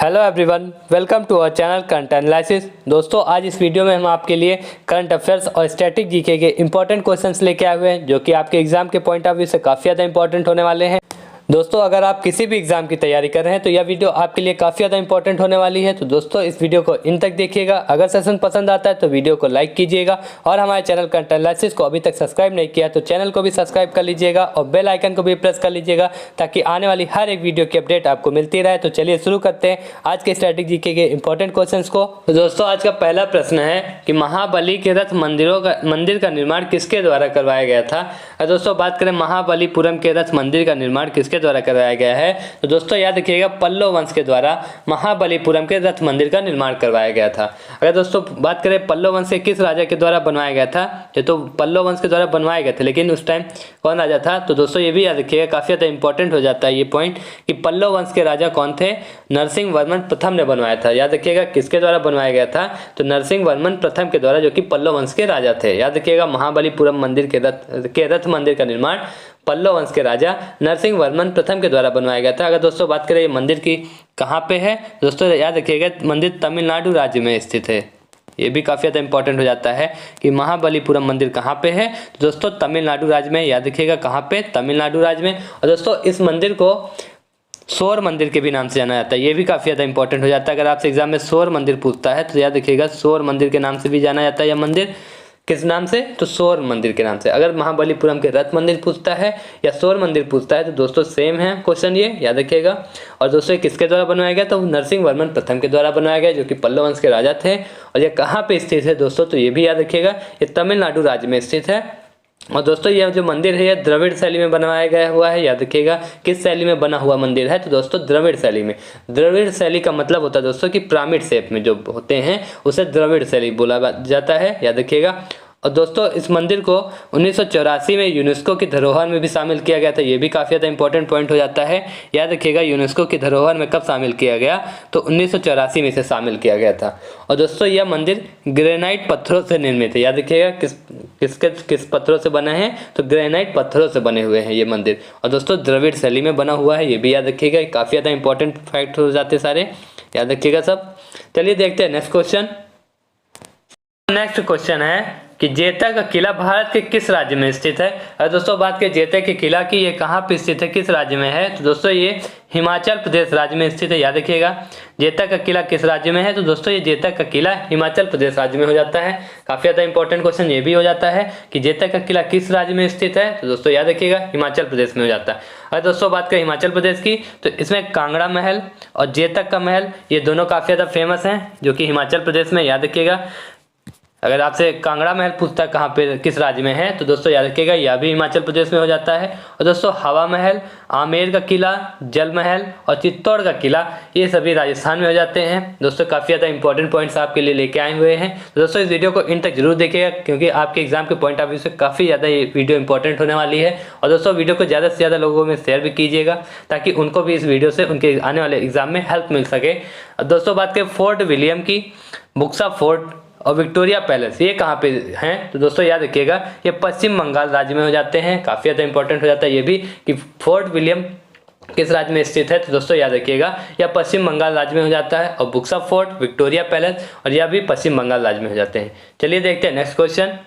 Hello everyone, welcome to our channel current analysis. दोस्तों, आज इस वीडियो में हम आपके लिए करंट अफेयर्स और स्टैटिक जीके के इंपॉर्टेंट क्वेश्चंस लेके आए हुए हैं, जो कि आपके एग्जाम के पॉइंट ऑफ व्यू से काफ़ी ज़्यादा इंपॉर्टेंट होने वाले हैं। दोस्तों, अगर आप किसी भी एग्जाम की तैयारी कर रहे हैं तो यह वीडियो आपके लिए काफ़ी ज़्यादा इंपॉर्टेंट होने वाली है। तो दोस्तों, इस वीडियो को इन तक देखिएगा। अगर सेशन पसंद आता है तो वीडियो को लाइक कीजिएगा और हमारे चैनल करंट एनालिसिस को अभी तक सब्सक्राइब नहीं किया तो चैनल को भी सब्सक्राइब कर लीजिएगा और बेल आइकन को भी प्रेस कर लीजिएगा, ताकि आने वाली हर एक वीडियो की अपडेट आपको मिलती रहे। तो चलिए शुरू करते हैं आज के स्टैटिक जीके के इंपॉर्टेंट क्वेश्चंस को। तो दोस्तों, आज का पहला प्रश्न है कि महाबली के रथ मंदिर का निर्माण किसके द्वारा करवाया गया था। दोस्तों, बात करें महाबलीपुरम के रथ मंदिर का निर्माण किसके द्वारा करवाया गया है, तो दोस्तों याद रखिएगा पल्लव वंश के द्वारा महाबलीपुरम के रथ मंदिर का निर्माण करवाया गया था। अगर दोस्तों बात करें पल्लव वंश के किस राजा के द्वारा बनवाया गया था, तो पल्लव वंश के द्वारा बनवाया गया था, लेकिन उस टाइम कौन राजा था, तो दोस्तों ये भी याद रखिएगा, काफी ज्यादा इंपॉर्टेंट हो जाता है ये पॉइंट कि पल्लव वंश के राजा कौन थे। नरसिंह वर्मन प्रथम ने बनवाया था। याद रखिएगा किसके द्वारा बनवाया गया था, तो नरसिंह वर्मन प्रथम के द्वारा, जो कि पल्लव वंश के राजा थे। याद रखिएगा महाबलीपुरम मंदिर के रथ मंदिर का निर्माण पल्लव वंश के राजा नरसिंह वर्मन प्रथम के द्वारा बनवाया गया था। अगर दोस्तों बात करें ये मंदिर की कहाँ पे है, दोस्तों याद रखिएगा मंदिर तमिलनाडु राज्य में स्थित है। ये भी काफ़ी ज़्यादा इंपॉर्टेंट हो जाता है कि महाबलीपुरम मंदिर कहाँ पे है, तो दोस्तों तमिलनाडु राज्य में। याद रखिएगा कहाँ पे, तमिलनाडु राज्य में। और दोस्तों इस मंदिर को सौर मंदिर के भी नाम से जाना जाता है। ये भी काफ़ी ज़्यादा इंपॉर्टेंट हो जाता है। अगर आपसे एग्जाम में सौर मंदिर पूछता है तो याद रखिएगा सौर मंदिर के नाम से भी जाना जाता है। यह मंदिर किस नाम से, तो सौर मंदिर के नाम से। अगर महाबलीपुरम के रथ मंदिर पूछता है या सौर मंदिर पूछता है तो दोस्तों सेम है क्वेश्चन, ये याद रखिएगा। और दोस्तों किसके द्वारा बनवाया गया, तो नरसिंह वर्मन प्रथम के द्वारा बनवाया गया, जो कि पल्लव वंश के राजा थे। और ये कहाँ पे स्थित है दोस्तों, तो ये भी याद रखिएगा, ये तमिलनाडु राज्य में स्थित है। और दोस्तों यह जो मंदिर है यह द्रविड़ शैली में बनवाया गया हुआ है। याद रखिएगा किस शैली में बना हुआ मंदिर है, तो दोस्तों द्रविड़ शैली में। द्रविड़ शैली का मतलब होता है दोस्तों कि पिरामिड शेप में जो होते हैं उसे द्रविड़ शैली बोला जाता है। याद रखिएगा। और दोस्तों इस मंदिर को 1984 में यूनेस्को की धरोहर में भी शामिल किया गया था। ये भी काफ़ी ज़्यादा इंपॉर्टेंट पॉइंट हो जाता है। याद रखिएगा यूनेस्को की धरोहर में कब शामिल किया गया, तो 1984 में इसे शामिल किया गया था। और दोस्तों यह मंदिर ग्रेनाइट पत्थरों से निर्मित है। याद रखिएगा किस पत्थरों से बने हैं, तो ग्रेनाइट पत्थरों से बने हुए हैं ये मंदिर। और दोस्तों द्रविड़ शैली में बना हुआ है, ये भी याद रखिएगा, काफ़ी ज़्यादा इंपॉर्टेंट फैक्ट हो जाते सारे, याद रखिएगा सब। चलिए देखते हैं नेक्स्ट क्वेश्चन। नेक्स्ट क्वेश्चन है कि जेता का किला भारत के किस राज्य में स्थित है। और दोस्तों बात करें जेता के किला की, ये कहाँ पे स्थित है, किस राज्य में है, तो दोस्तों ये हिमाचल प्रदेश राज्य में स्थित है। याद रखिएगा जेता का किला किस राज्य में है, तो दोस्तों ये जेता का किला हिमाचल प्रदेश राज्य में हो जाता है। काफी ज्यादा इंपॉर्टेंट क्वेश्चन ये भी हो जाता है कि जेता का किला किस राज्य में स्थित है, तो दोस्तों याद रखिएगा हिमाचल प्रदेश में हो जाता है। अगर दोस्तों बात करें हिमाचल प्रदेश की, तो इसमें कांगड़ा महल और जेतक का महल, ये दोनों काफी ज्यादा फेमस हैं, जो कि हिमाचल प्रदेश में। याद रखिएगा अगर आपसे कांगड़ा महल पूछता है कहाँ पे किस राज्य में है, तो दोस्तों याद रखिएगा यह भी हिमाचल प्रदेश में हो जाता है। और दोस्तों हवा महल, आमेर का किला, जल महल और चित्तौड़ का किला, ये सभी राजस्थान में हो जाते हैं। दोस्तों काफ़ी ज़्यादा इंपॉर्टेंट पॉइंट्स आपके लिए लेके आए हुए हैं। तो दोस्तों इस वीडियो को इन तक जरूर देखिएगा, क्योंकि आपके एग्जाम के पॉइंट ऑफ व्यू से काफ़ी ज़्यादा ये वीडियो इंपॉर्टेंट होने वाली है। और दोस्तों वीडियो को ज़्यादा से ज़्यादा लोगों में शेयर भी कीजिएगा, ताकि उनको भी इस वीडियो से उनके आने वाले एग्जाम में हेल्प मिल सके। दोस्तों बात करें फोर्ट विलियम की, बुक्सा फोर्ट और विक्टोरिया पैलेस, ये कहाँ पे हैं, तो दोस्तों याद रखिएगा ये पश्चिम बंगाल राज्य में हो जाते हैं। काफ़ी ज़्यादा इंपॉर्टेंट हो जाता है ये भी कि फोर्ट विलियम किस राज्य में स्थित है, तो दोस्तों याद रखिएगा यह पश्चिम बंगाल राज्य में हो जाता है। और बुक्सा फोर्ट, विक्टोरिया पैलेस और यह भी पश्चिम बंगाल राज्य में हो जाते हैं। चलिए देखते हैं नेक्स्ट क्वेश्चन।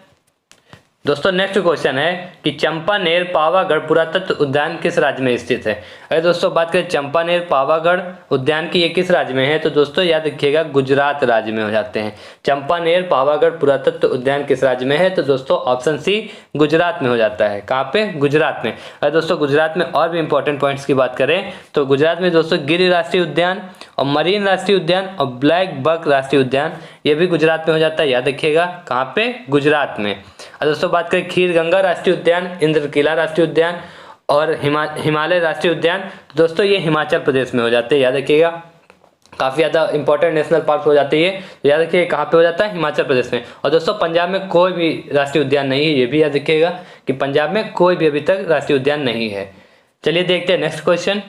दोस्तों नेक्स्ट क्वेश्चन है कि चंपानेर पावागढ़ पुरातत्व उद्यान किस राज्य में स्थित है। अगर दोस्तों बात करें चंपानेर पावागढ़ उद्यान की, ये किस राज्य में है, तो दोस्तों याद रखिएगा गुजरात राज्य में हो जाते हैं। चंपानेर पावागढ़ पुरातत्व उद्यान किस राज्य में है, तो दोस्तों ऑप्शन सी गुजरात में हो जाता है। कहाँ पे, गुजरात में। अगर दोस्तों गुजरात में और भी इंपॉर्टेंट पॉइंट्स की बात करें, तो गुजरात में दोस्तों गिर राष्ट्रीय उद्यान और मरीन राष्ट्रीय उद्यान और ब्लैक बक राष्ट्रीय उद्यान, ये भी गुजरात में हो जाता है। याद रखिएगा कहाँ पे, गुजरात में। और दोस्तों बात करें खीर गंगा राष्ट्रीय उद्यान, इंद्रकिला राष्ट्रीय उद्यान और हिमालय राष्ट्रीय उद्यान, तो दोस्तों ये हिमाचल प्रदेश में हो जाते हैं। याद रखिएगा काफ़ी ज़्यादा इंपॉर्टेंट नेशनल पार्क हो जाते हैं ये, तो याद रखिए कहाँ पे हो जाता है, हिमाचल प्रदेश में। और दोस्तों पंजाब में कोई भी राष्ट्रीय उद्यान नहीं है, ये भी याद रखिएगा कि पंजाब में कोई भी अभी तक राष्ट्रीय उद्यान नहीं है। चलिए देखते हैं नेक्स्ट क्वेश्चन।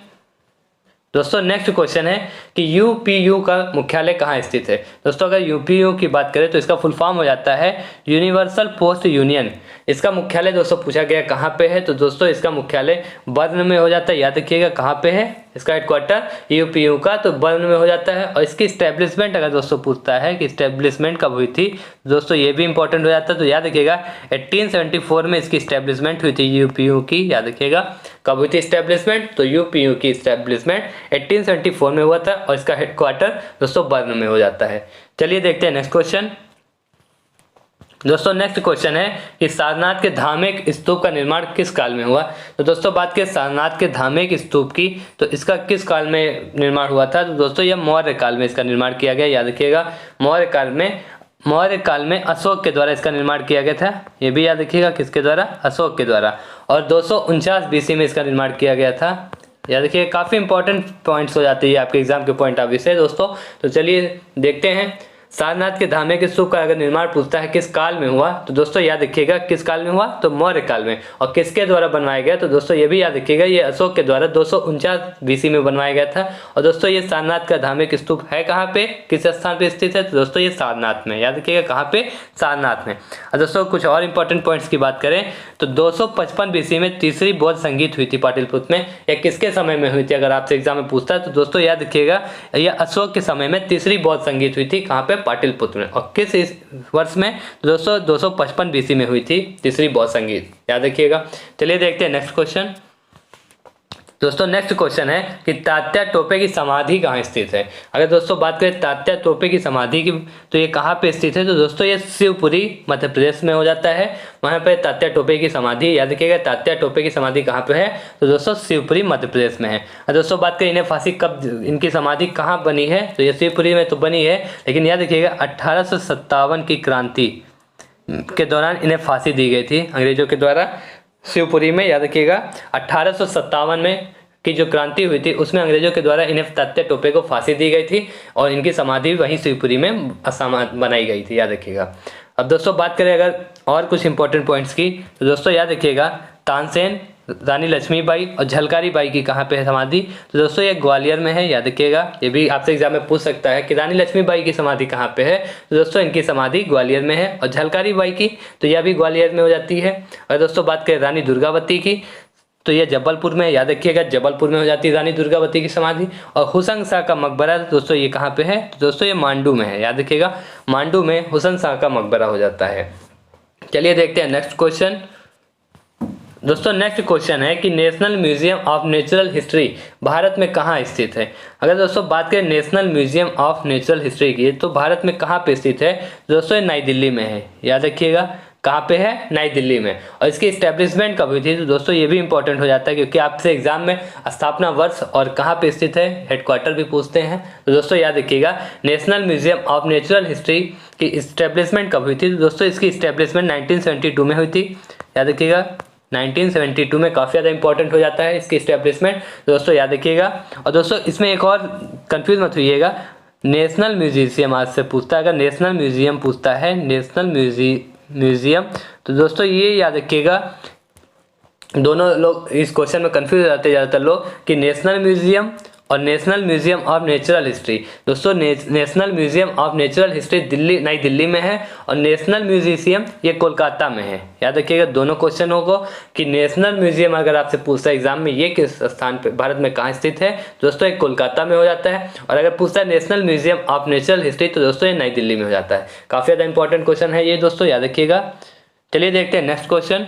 दोस्तों नेक्स्ट क्वेश्चन है कि यूपीयू का मुख्यालय कहाँ स्थित है। दोस्तों अगर यूपीयू की बात करें तो इसका फुल फॉर्म हो जाता है यूनिवर्सल पोस्ट यूनियन। इसका मुख्यालय दोस्तों पूछा गया कहाँ पे है, तो दोस्तों इसका मुख्यालय बर्न में हो जाता है। याद रखिएगा कहाँ पे है इसका हेडक्वार्टर, यूपीयू का, तो बर्न में हो जाता है। और इसकी इस्टेब्लिशमेंट अगर दोस्तों पूछता है कि इस्टेब्लिशमेंट कब हुई थी, दोस्तों ये भी इंपॉर्टेंट हो जाता है। तो याद रखिएगा 1874 में इसकी इस्टेब्लिशमेंट हुई थी यूपीयू की। याद रखिएगा कब हुई थी इस्टेब्लिशमेंट, तो यूपीयू की इस्टेब्लिशमेंट 1874 में हुआ था और इसका हेडक्वार्टर दोस्तों बर्न में हो जाता है। चलिए देखते हैं नेक्स्ट क्वेश्चन। दोस्तों नेक्स्ट क्वेश्चन है कि सारनाथ के धार्मिक स्तूप का निर्माण किस काल में हुआ। तो दोस्तों बात करें सारनाथ के धार्मिक स्तूप की, तो इसका किस काल में निर्माण हुआ था, तो दोस्तों यह मौर्य काल में इसका निर्माण किया गया। याद रखिएगा मौर्य काल में अशोक के द्वारा इसका निर्माण किया गया था। ये भी याद रखिएगा किसके द्वारा, अशोक के द्वारा। और 249 BC में इसका निर्माण किया गया था। याद रखिए काफ़ी इंपॉर्टेंट पॉइंट्स हो जाते हैं आपके एग्जाम के पॉइंट ऑफ व्यू से दोस्तों। तो चलिए देखते हैं सारनाथ के धार्मिक स्तूप का अगर निर्माण पूछता है किस काल में हुआ, तो दोस्तों याद रखिएगा किस काल में हुआ, तो मौर्य काल में। और किसके द्वारा बनवाया गया, तो दोस्तों ये भी याद रखिएगा ये अशोक के द्वारा 249 BC में बनवाया गया था। और दोस्तों ये सारनाथ का धार्मिक स्तूप है कहाँ पे, किस स्थान पे स्थित है, तो दोस्तों ये सारनाथ में। याद रखिएगा कहाँ पे, सारनाथ में। और दोस्तों कुछ और इंपॉर्टेंट पॉइंट्स की बात करें तो 255 BC में तीसरी बौद्ध संगीत हुई थी पाटलिपुत्र में। यह किसके समय में हुई थी, अगर आपसे एग्जाम में पूछता है तो दोस्तों याद रखिएगा यह अशोक के समय में तीसरी बौद्ध संगीत हुई थी। कहाँ पे, पाटलिपुत्र में। और किस वर्ष में, दोस्तों 255 BC में हुई थी तीसरी बौद्ध संगीत। याद रखिएगा। चलिए देखते हैं नेक्स्ट क्वेश्चन। दोस्तों नेक्स्ट क्वेश्चन है कि तात्या टोपे की समाधि कहाँ स्थित है। अगर दोस्तों बात करें तात्या टोपे की समाधि की, तो ये कहाँ पे स्थित है, तो दोस्तों ये शिवपुरी मध्य प्रदेश में हो जाता है। वहाँ पे तात्या टोपे की समाधि, याद रखिएगा तात्या टोपे की समाधि कहाँ पे है, तो दोस्तों शिवपुरी मध्य प्रदेश में है। और दोस्तों बात करें इन्हें फांसी कब, इनकी समाधि कहाँ बनी है, तो ये शिवपुरी में तो बनी है, लेकिन याद रखिएगा 1857 की क्रांति के दौरान इन्हें फांसी दी गई थी अंग्रेजों के द्वारा शिवपुरी में। याद रखिएगा 1857 में की जो क्रांति हुई थी उसमें अंग्रेजों के द्वारा इन्हें तात्या टोपे को फांसी दी गई थी और इनकी समाधि वहीं शिवपुरी में बनाई गई थी। याद रखिएगा। अब दोस्तों बात करें अगर और कुछ इंपॉर्टेंट पॉइंट्स की, तो दोस्तों याद रखिएगा तानसेन, रानी लक्ष्मीबाई और झलकारी बाई की कहाँ पे है समाधि, तो दोस्तों ये ग्वालियर में है। याद रखिएगा ये भी आपसे एग्जाम में पूछ सकता है कि रानी लक्ष्मीबाई की समाधि कहाँ पे है, तो दोस्तों इनकी समाधि ग्वालियर में है। और झलकारी बाई की तो यह भी ग्वालियर में हो जाती है। और दोस्तों बात करें रानी दुर्गावती की, तो ये जबलपुर में, याद रखिएगा जबलपुर में हो जाती है रानी दुर्गावती की समाधि। और हुसैन शाह का मकबरा दोस्तों ये कहाँ पे है, तो दोस्तों ये मांडू में है। याद रखिएगा मांडू में हुसैन शाह का मकबरा हो जाता है। चलिए देखते हैं नेक्स्ट क्वेश्चन। दोस्तों नेक्स्ट क्वेश्चन है कि national museum of natural history Bharat में कहाँ स्थित है। अगर दोस्तों बात करें national museum of natural history की, तो भारत में कहाँ पे स्थित है, दोस्तों ये नई दिल्ली में है। याद रखिएगा कहाँ पे है, नई दिल्ली में। और इसकी इस्टेब्लिशमेंट कब हुई थी, तो दोस्तों ये भी इंपॉर्टेंट हो जाता है क्योंकि आपसे एग्जाम में स्थापना वर्ष और कहाँ पे स्थित है, हेडक्वार्टर भी पूछते हैं। तो दोस्तों याद रखिएगा national museum of natural history की इस्टेब्लिशमेंट कब हुई थी, तो दोस्तों इसकी इस्टेब्लिशमेंट 1972 में हुई थी। याद रखिएगा 1972 में काफ़ी ज़्यादा इंपॉर्टेंट हो जाता है इसकी इस्टेब्लिशमेंट, दोस्तों याद रखिएगा। और दोस्तों इसमें एक और कंफ्यूज मत होइएगा, नेशनल म्यूजियम आज से पूछता है, अगर नेशनल म्यूजियम पूछता है, नेशनल म्यूजियम, तो दोस्तों ये याद रखिएगा दोनों लोग इस क्वेश्चन में कंफ्यूज हो जाते हैं ज़्यादातर लोग कि नेशनल म्यूजियम और national museum of natural history. दोस्तों national museum of natural history Delhi, New Delhi में है और नेशनल म्यूजियम ये कोलकाता में है। याद रखिएगा दोनों क्वेश्चनों को कि नेशनल म्यूजियम अगर आपसे पूछता है एग्जाम में ये किस स्थान पे भारत में कहाँ स्थित है, दोस्तों ये कोलकाता में हो जाता है। और अगर पूछता है national museum of natural history, तो दोस्तों ये नई दिल्ली में हो जाता है। काफ़ी ज़्यादा इंपॉर्टेंट क्वेश्चन है ये दोस्तों, याद रखिएगा। चलिए देखते हैं नेक्स्ट क्वेश्चन।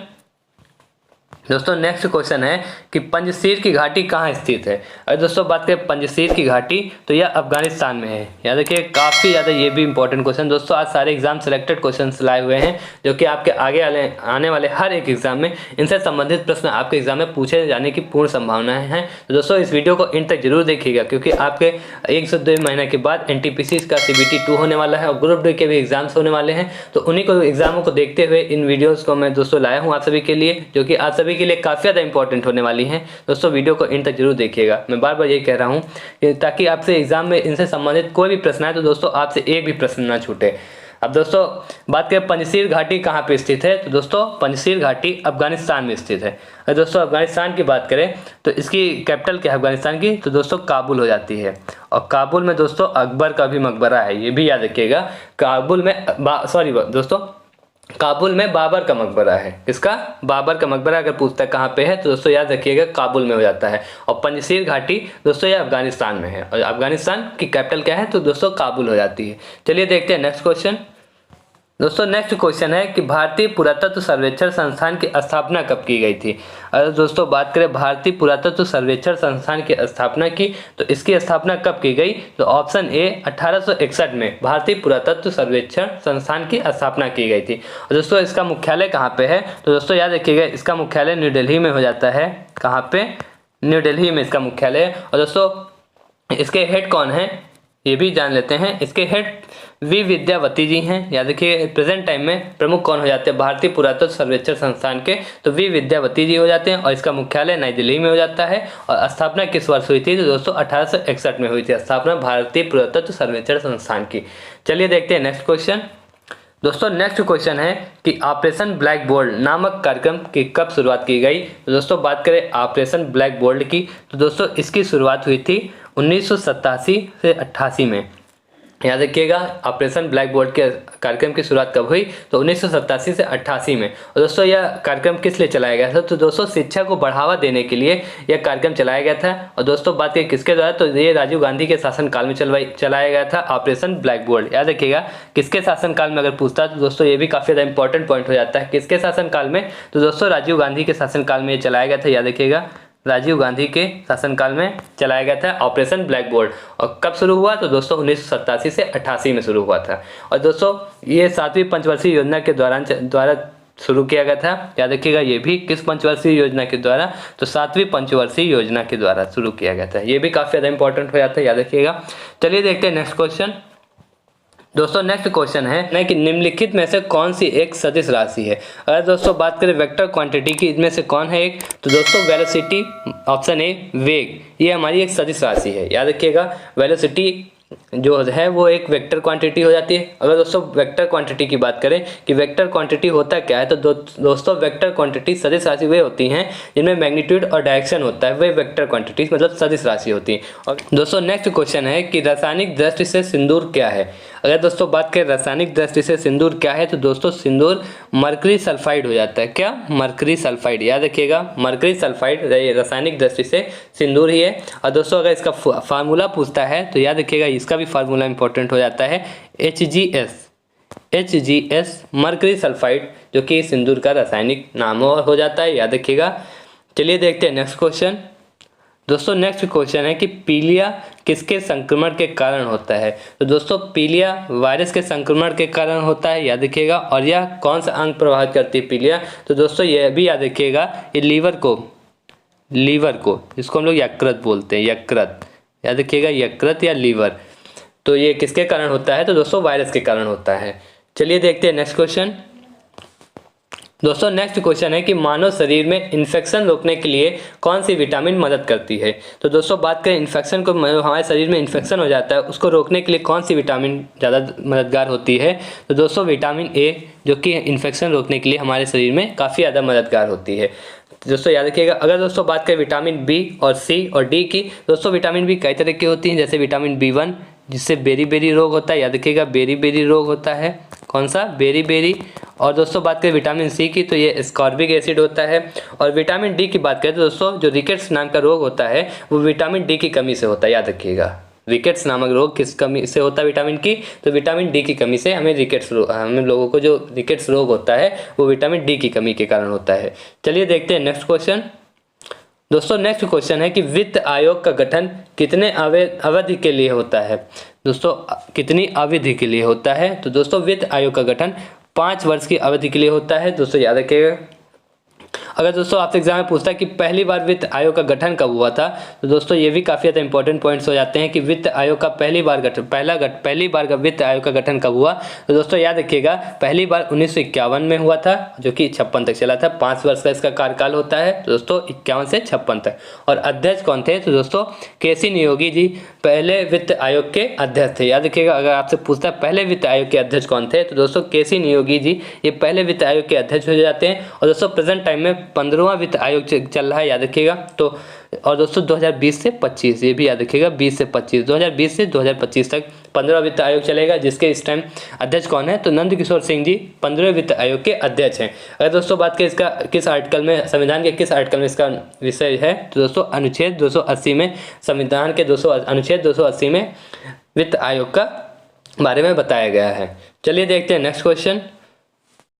दोस्तों नेक्स्ट क्वेश्चन है कि पंजशीर की घाटी कहाँ स्थित है। अगर दोस्तों बात करें पंजशीर की घाटी, तो यह अफगानिस्तान में है। याद रखिए काफ़ी ज़्यादा ये भी इंपॉर्टेंट क्वेश्चन दोस्तों, आज सारे एग्जाम सेलेक्टेड क्वेश्चंस लाए हुए हैं जो कि आपके आगे आने वाले हर एक एग्जाम में इनसे संबंधित प्रश्न आपके एग्जाम में पूछे जाने की पूर्ण संभावनाएं हैं। तो दोस्तों इस वीडियो को इन तक जरूर देखिएगा क्योंकि आपके 1 से 2 महीने के बाद NTPC का CBT 2 होने वाला है और ग्रुप डी के भी एग्जाम्स होने वाले हैं। तो उन्हीं को एग्जामों को देखते हुए इन वीडियोज़ को मैं दोस्तों लाया हूँ आप सभी के लिए, जो कि आप सभी के लिए काफ़ी ज़्यादा इंपॉर्टेंट होने वाली हैं। दोस्तों वीडियो को इन तक जरूर देखिएगा। मैं बार बार यही कह रहा हूं ताकि आपसे एग्जाम में इनसे संबंधित कोई भी प्रश्न आए तो दोस्तों आपसे एक भी प्रश्न ना छूटे। अब दोस्तों बात करें पंजशीर घाटी कहाँ पे स्थित है, तो दोस्तों पंजशीर घाटी अफगानिस्तान में स्थित है। अगर दोस्तों अफगानिस्तान की बात करें तो इसकी कैपिटल क्या है अफगानिस्तान की, तो दोस्तों काबुल हो जाती है। और काबुल में दोस्तों अकबर का भी मकबरा है, ये भी याद रखिएगा। काबुल में दोस्तों काबुल में बाबर का मकबरा है। किसका? बाबर का मकबरा अगर पूछता है कहाँ पे है तो दोस्तों याद रखिएगा काबुल में हो जाता है। और पंजशीर घाटी दोस्तों ये अफगानिस्तान में है और अफगानिस्तान की कैपिटल क्या है तो दोस्तों काबुल हो जाती है। चलिए देखते हैं नेक्स्ट क्वेश्चन। दोस्तों नेक्स्ट क्वेश्चन है कि भारतीय पुरातत्व सर्वेक्षण संस्थान की स्थापना कब की गई थी। अगर दोस्तों बात करें भारतीय पुरातत्व सर्वेक्षण संस्थान की स्थापना की तो इसकी स्थापना कब की गई तो ऑप्शन ए 1861 में भारतीय पुरातत्व सर्वेक्षण संस्थान की स्थापना की गई थी। और दोस्तों इसका मुख्यालय कहाँ पे है तो दोस्तों याद रखिएगा इसका मुख्यालय न्यू दिल्ली में हो जाता है। कहाँ पे? न्यू दिल्ली में इसका मुख्यालय है। और दोस्तों इसके हेड कौन है ये भी जान लेते हैं। इसके हेड वी विद्यावती जी हैं। याद रखिए प्रेजेंट टाइम में प्रमुख कौन हो जाते हैं भारतीय पुरातत्व सर्वेक्षण संस्थान के तो वी विद्यावती जी हो जाते हैं। और इसका मुख्यालय नई दिल्ली में हो जाता है। और स्थापना किस वर्ष हुई थी तो दोस्तों 1861 में हुई थी स्थापना भारतीय पुरातत्व सर्वेक्षण संस्थान की। चलिए देखते हैं नेक्स्ट क्वेश्चन। दोस्तों नेक्स्ट क्वेश्चन है कि ऑपरेशन ब्लैक बोल्ट नामक कार्यक्रम की कब शुरुआत की गई तो दोस्तों बात करें ऑपरेशन ब्लैक बोल्ट की तो दोस्तों इसकी शुरुआत हुई थी 1987 से 88 में। याद रखिएगा ऑपरेशन ब्लैक बोल्ट के कार्यक्रम की शुरुआत कब हुई तो 1987 से 88 में। और दोस्तों यह कार्यक्रम किस लिए चलाया गया था तो दोस्तों शिक्षा को बढ़ावा देने के लिए यह कार्यक्रम चलाया गया था। और दोस्तों बात करें किसके द्वारा तो ये राजीव गांधी के शासनकाल में चलाया गया था ऑपरेशन ब्लैक बोल्ट। याद रखिएगा किसके शासनकाल में अगर पूछता है तो दोस्तों ये भी काफ़ी ज़्यादा इंपॉर्टेंट पॉइंट हो जाता है। किसके शासनकाल में तो दोस्तों राजीव गांधी के शासनकाल में ये चलाया गया था। याद रखिएगा राजीव गांधी के शासनकाल में चलाया गया था ऑपरेशन ब्लैक बोल्ट। और कब शुरू हुआ तो दोस्तों 1987 से 88 में शुरू हुआ था। और दोस्तों ये 7वीं पंचवर्षीय योजना के द्वारा शुरू किया गया था। याद रखिएगा ये भी किस पंचवर्षीय योजना के द्वारा तो 7वीं पंचवर्षीय योजना के द्वारा शुरू किया गया था। ये भी काफ़ी ज़्यादा इंपॉर्टेंट हो जाता है। याद रखिएगा। चलिए देखते हैं नेक्स्ट क्वेश्चन। दोस्तों नेक्स्ट क्वेश्चन है कि निम्नलिखित में से कौन सी एक सदिश राशि है। अगर दोस्तों बात करें वेक्टर क्वांटिटी की इनमें से कौन है एक तो दोस्तों वेलोसिटी ऑप्शन ए वेग ये हमारी एक सदिश राशि है। याद रखिएगा वेलोसिटी जो है वो एक वेक्टर क्वांटिटी हो जाती है। अगर दोस्तों वेक्टर क्वांटिटी की बात करें कि वेक्टर क्वांटिटी होता क्या है तो दोस्तों वेक्टर क्वांटिटी सदिश राशि वे होती हैं जिनमें मैग्नीट्यूड और डायरेक्शन होता है वे वेक्टर क्वांटिटीज मतलब सदिश राशि होती है। और दोस्तों नेक्स्ट क्वेश्चन है कि रासायनिक दृष्टि से सिंदूर क्या है। अगर दोस्तों बात करें रासायनिक दृष्टि से सिंदूर क्या है तो दोस्तों सिंदूर मरकरी सल्फाइड हो जाता है। क्या? Mercury sulphide. याद रखिएगा मरकरी सल्फाइड रासायनिक दृष्टि से सिंदूर ही है। और दोस्तों अगर इसका फार्मूला पूछता है तो याद रखिएगा इसका भी फार्मूला इंपॉर्टेंट हो जाता है HGS मरकरी सल्फाइड जो कि सिंदूर का रासायनिक नाम हो जाता है। याद रखिएगा। चलिए देखते हैं नेक्स्ट क्वेश्चन। दोस्तों नेक्स्ट क्वेश्चन है कि पीलिया किसके संक्रमण के कारण होता है तो दोस्तों पीलिया वायरस के संक्रमण के कारण होता है। याद रखिएगा। और यह कौन सा अंग प्रभावित करती है पीलिया तो दोस्तों यह भी याद रखिएगा ये लीवर को जिसको हम लोग यकृत बोलते हैं यकृत। याद रखिएगा यकृत या लीवर तो ये किसके कारण होता है तो दोस्तों वायरस के कारण होता है। चलिए देखते हैं नेक्स्ट क्वेश्चन। दोस्तों नेक्स्ट क्वेश्चन है कि मानव शरीर में इन्फेक्शन रोकने के लिए कौन सी विटामिन मदद करती है तो दोस्तों बात करें इन्फेक्शन को हमारे शरीर में इन्फेक्शन हो जाता है उसको रोकने के लिए कौन सी विटामिन ज़्यादा मददगार होती है तो दोस्तों विटामिन ए जो कि इन्फेक्शन रोकने के लिए हमारे शरीर में काफ़ी ज़्यादा मददगार होती है। दोस्तों याद रखिएगा। अगर दोस्तों बात करें विटामिन बी और सी और डी की दोस्तों विटामिन बी कई तरह की होती हैं जैसे विटामिन B1 जिससे बेरी रोग होता है। याद रखिएगा बेरी रोग होता है। कौन सा? बेरी। और दोस्तों बात करें विटामिन सी की तो ये एस्कॉर्बिक एसिड होता है। और विटामिन डी की बात करें तो दोस्तों जो रिकेट्स नाम का रोग होता है वो विटामिन डी की कमी से होता है। याद रखिएगा रिकेट्स नामक रोग किस कमी से होता है विटामिन की तो विटामिन डी की कमी से हम लोगों को जो रिकेट्स रोग होता है वो विटामिन डी की कमी के कारण होता है। चलिए देखते हैं नेक्स्ट क्वेश्चन। दोस्तों नेक्स्ट क्वेश्चन है कि वित्त आयोग का गठन कितने अवधि के लिए होता है दोस्तों कितनी अवधि के लिए होता है तो दोस्तों वित्त आयोग का गठन 5 वर्ष की अवधि के लिए होता है। दोस्तों याद रखिएगा। अगर दोस्तों आपसे एग्जाम में पूछता है कि पहली बार वित्त आयोग का गठन कब हुआ था तो दोस्तों ये भी काफ़ी ज़्यादा इंपॉर्टेंट पॉइंट्स हो जाते हैं कि वित्त आयोग का पहली बार का वित्त आयोग का गठन कब हुआ तो दोस्तों याद रखिएगा पहली बार 1951 में हुआ था जो कि 56 तक चला था। 5 वर्ष का इसका कार्यकाल होता है तो दोस्तों 51 से 56 तक। और अध्यक्ष कौन थे तो दोस्तों KC नियोगी जी पहले वित्त आयोग के अध्यक्ष थे। याद रखिएगा अगर आपसे पूछता है पहले वित्त आयोग के अध्यक्ष कौन थे तो दोस्तों KC नियोगी जी ये पहले वित्त आयोग के अध्यक्ष हो जाते हैं। और दोस्तों प्रेजेंट टाइम में 15वां वित्त आयोग चल रहा है, याद रखिएगा। तो और दोस्तों 2020 से 25, ये भी याद रखिएगा, 20 से 25, 2020 से 2025 तक 15वां वित्त आयोग चलेगा, जिसके इस टाइम अध्यक्ष कौन है, तो नंद किशोर सिंह जी 15वें वित्त आयोग के अध्यक्ष हैं। अगर दोस्तों बात करें इसका किस आर्टिकल में, संविधान के किस आर्टिकल में इसका विषय है, तो दोस्तों अनुच्छेद 280 में, संविधान के अनुच्छेद 280 में वित्त आयोग का बारे में बताया गया है। चलिए देखते हैं नेक्स्ट क्वेश्चन।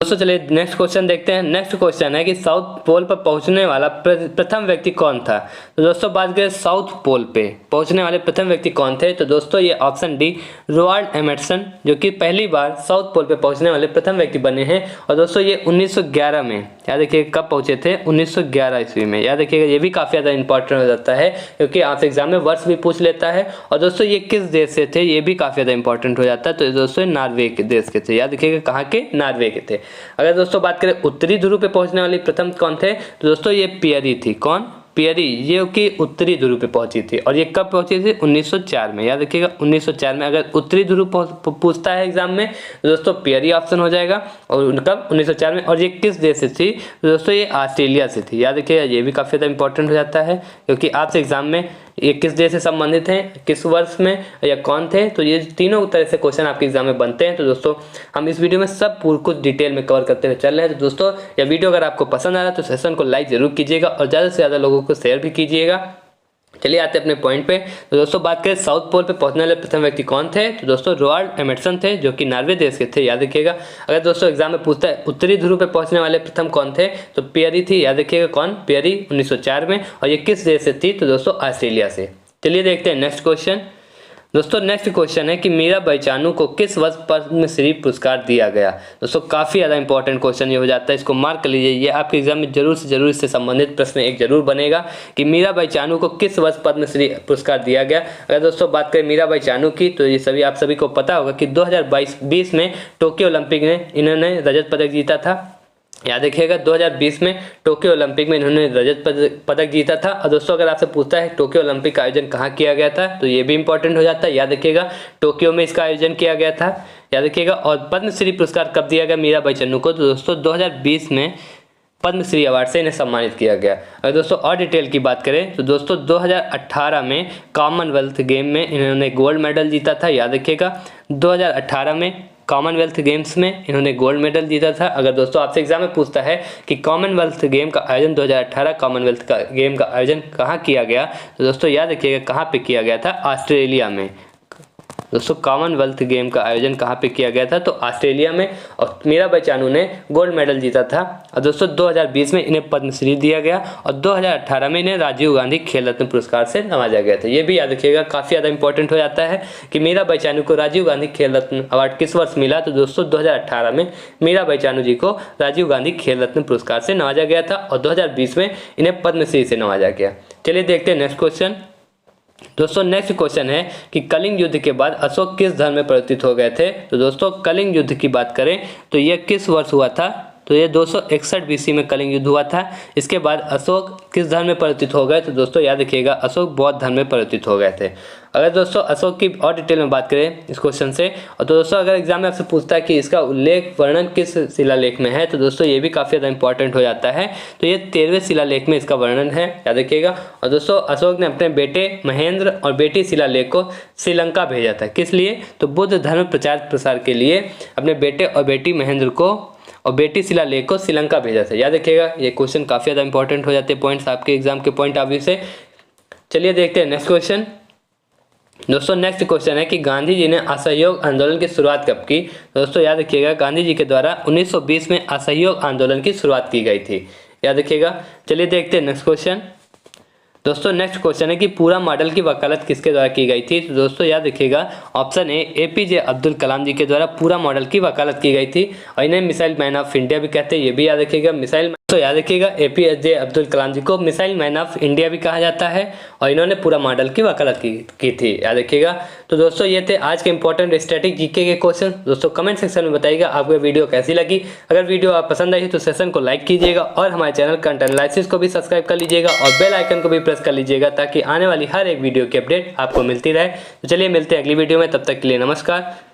दोस्तों चलिए नेक्स्ट क्वेश्चन देखते हैं। नेक्स्ट क्वेश्चन है कि साउथ पोल पर पहुंचने वाला प्रथम व्यक्ति कौन था। तो दोस्तों बात करें साउथ पोल पे पहुंचने वाले प्रथम व्यक्ति कौन थे, तो दोस्तों ये ऑप्शन डी रोवाल्ड एमर्सन, जो कि पहली बार साउथ पोल पे पहुंचने वाले प्रथम व्यक्ति बने हैं। और दोस्तों ये 1911 में, याद रखिएगा कब पहुंचे थे, 1911 ईस्वी में, याद रखिएगा। ये भी काफ़ी ज़्यादा इंपॉर्टेंट हो जाता है क्योंकि आपसे एग्जाम में वर्ष भी पूछ लेता है। और दोस्तों ये किस देश से थे, ये भी काफ़ी ज़्यादा इंपॉर्टेंट हो जाता है। तो दोस्तों नॉर्वे के देश के थे, याद रखिएगा कहाँ के, नॉर्वे के थे। अगर दोस्तों बात करें उत्तरी ध्रुव पे पहुंचने वाली प्रथम कौन थे, तो दोस्तों ये पियरी थी। कौन, पियरी, ये कि उत्तरी ध्रुव पे पहुंची थी। और ये कब पहुंची थी, 1904 में, याद रखिएगा 1904 में। अगर उत्तरी ध्रुव पूछता है एग्जाम में तो दोस्तों पियरी ऑप्शन हो जाएगा। और कब, 1904 में। और ये किस देश से थी, तो दोस्तों ये ऑस्ट्रेलिया से थी, याद रखिएगा। ये भी काफ़ी ज़्यादा इंपॉर्टेंट हो जाता है क्योंकि आपसे एग्जाम में ये किस देश से संबंधित हैं, किस वर्ष में, या कौन थे, तो ये तीनों तरह से क्वेश्चन आपके एग्जाम में बनते हैं। तो दोस्तों हम इस वीडियो में सब पूरा कुछ डिटेल में कवर करते हुए चल रहे हैं। तो दोस्तों यह वीडियो अगर आपको पसंद आ रहा है तो सेशन को लाइक जरूर कीजिएगा और ज़्यादा से ज़्यादा लोगों को शेयर भी कीजिएगा। चलिए आते हैं अपने पॉइंट पे। तो दोस्तों बात करें साउथ पोल पे पहुंचने वाले प्रथम व्यक्ति कौन थे, तो दोस्तों रोवाल्ड एमर्सन थे, जो कि नॉर्वे देश के थे, याद रखिएगा। अगर दोस्तों एग्जाम में पूछता है उत्तरी ध्रुव पे पहुंचने वाले प्रथम कौन थे, तो पियरी थी, याद रखिएगा। कौन, पियरी, 1904 में। और ये किस देश से थी, तो दोस्तों ऑस्ट्रेलिया से। चलिए देखते हैं नेक्स्ट क्वेश्चन। दोस्तों नेक्स्ट क्वेश्चन है कि मीराबाई चानू को किस वर्ष पद्मश्री पुरस्कार दिया गया। दोस्तों काफ़ी ज़्यादा इंपॉर्टेंट क्वेश्चन ये हो जाता है, इसको मार्क कर लीजिए। ये आपके एग्जाम में जरूर से जरूर इससे संबंधित प्रश्न एक जरूर बनेगा कि मीराबाई चानू को किस वर्ष पद्मश्री पुरस्कार दिया गया। अगर दोस्तों बात करें मीराबाई चानू की, तो ये आप सभी को पता होगा कि 2020 में टोक्यो ओलंपिक में इन्होंने रजत पदक जीता था, याद रखिएगा। 2020 में टोक्यो ओलंपिक में इन्होंने रजत पदक जीता था। और दोस्तों अगर आपसे पूछता है टोक्यो ओलंपिक का आयोजन कहाँ किया गया था, तो ये भी इंपॉर्टेंट हो जाता है, याद रखिएगा टोक्यो में इसका आयोजन किया गया था, याद रखिएगा। और पद्मश्री पुरस्कार कब दिया गया मीराबाई चानू को, तो दोस्तों 2020 में पद्मश्री अवार्ड से इन्हें सम्मानित किया गया। अगर दोस्तों और डिटेल की बात करें तो दोस्तों 2018 में कॉमनवेल्थ गेम में इन्होंने गोल्ड मेडल जीता था, याद रखिएगा। 2018 में कॉमनवेल्थ गेम्स में इन्होंने गोल्ड मेडल जीता था। अगर दोस्तों आपसे एग्जाम में पूछता है कि कॉमनवेल्थ गेम का आयोजन 2018 कॉमनवेल्थ का गेम का आयोजन कहाँ किया गया, तो दोस्तों याद रखिएगा कहाँ पे किया गया था, ऑस्ट्रेलिया में। दोस्तों कॉमनवेल्थ गेम का आयोजन कहाँ पे किया गया था, तो ऑस्ट्रेलिया में। और मीराबाई चानू ने गोल्ड मेडल जीता था। और दोस्तों 2020 में इन्हें पद्मश्री दिया गया और 2018 में इन्हें राजीव गांधी खेल रत्न पुरस्कार से नवाजा गया था। ये भी याद रखिएगा, काफ़ी ज़्यादा इंपॉर्टेंट हो जाता है कि मीराबाई चानू को राजीव गांधी खेल रत्न अवार्ड किस वर्ष मिला, तो दोस्तों 2018 में मीराबाई चानू जी को राजीव गांधी खेल रत्न पुरस्कार से नवाजा गया था और 2020 में इन्हें पद्मश्री से नवाजा गया। चलिए देखते हैं नेक्स्ट क्वेश्चन। दोस्तों नेक्स्ट क्वेश्चन है कि कलिंग युद्ध के बाद अशोक किस धर्म में परिवर्तित हो गए थे। तो दोस्तों कलिंग युद्ध की बात करें तो यह किस वर्ष हुआ था, तो ये 261 BC में कलिंग युद्ध हुआ था। इसके बाद अशोक किस धर्म में परिवर्तित हो गए, तो दोस्तों याद रखिएगा अशोक बौद्ध धर्म में परिवर्तित हो गए थे। अगर दोस्तों अशोक की और डिटेल में बात करें इस क्वेश्चन से, और तो दोस्तों अगर एग्जाम में आपसे पूछता है कि इसका उल्लेख वर्णन किस शिलालेख में है, तो दोस्तों ये भी काफ़ी ज़्यादा इंपॉर्टेंट हो जाता है। तो ये 13वें शिलालेख में इसका वर्णन है, याद रखिएगा। और दोस्तों अशोक ने अपने बेटे महेंद्र और बेटी शिलालेख को श्रीलंका भेजा था, किस लिए, तो बुद्ध धर्म प्रचार प्रसार के लिए अपने बेटे और बेटी महेंद्र को और बेटी शिलालेख को श्रीलंका भेजा था, याद रखिएगा। ये क्वेश्चन काफ़ी ज़्यादा इंपॉर्टेंट हो जाते हैं पॉइंट्स आपके एग्जाम के पॉइंट ऑफ व्यू से। चलिए देखते हैं नेक्स्ट क्वेश्चन। दोस्तों नेक्स्ट क्वेश्चन है कि गांधी जी ने असहयोग आंदोलन की शुरुआत कब की। दोस्तों याद रखिएगा गांधी जी के द्वारा 1920 में असहयोग आंदोलन की शुरुआत की गई थी, याद रखिएगा। चलिए देखते हैं नेक्स्ट क्वेश्चन। दोस्तों नेक्स्ट क्वेश्चन है कि पूरा मॉडल की वकालत किसके द्वारा की गई थी। तो दोस्तों याद रखिएगा option A APJ Abdul Kalam जी के द्वारा पूरा मॉडल की वकालत की गई थी और इन्हें मिसाइल मैन ऑफ इंडिया भी कहते हैं, ये भी याद रखिएगा। मिसाइल तो याद रखिएगा APJ अब्दुल कलाम जी को मिसाइल मैन ऑफ इंडिया भी कहा जाता है और इन्होंने पूरा मॉडल की वकालत की थी, याद रखिएगा। तो दोस्तों ये थे आज के इंपॉर्टेंट स्टैटिक जीके के क्वेश्चन। दोस्तों कमेंट सेक्शन में बताइएगा आपको वीडियो कैसी लगी। अगर वीडियो आप पसंद आई तो सेशन को लाइक कीजिएगा और हमारे चैनल कंटेंट एनालिसिस को भी सब्सक्राइब कर लीजिएगा और बेल आइकन को भी प्रेस कर लीजिएगा ताकि आने वाली हर एक वीडियो की अपडेट आपको मिलती रहे। तो चलिए मिलते हैं अगली वीडियो में, तब तक के लिए नमस्कार।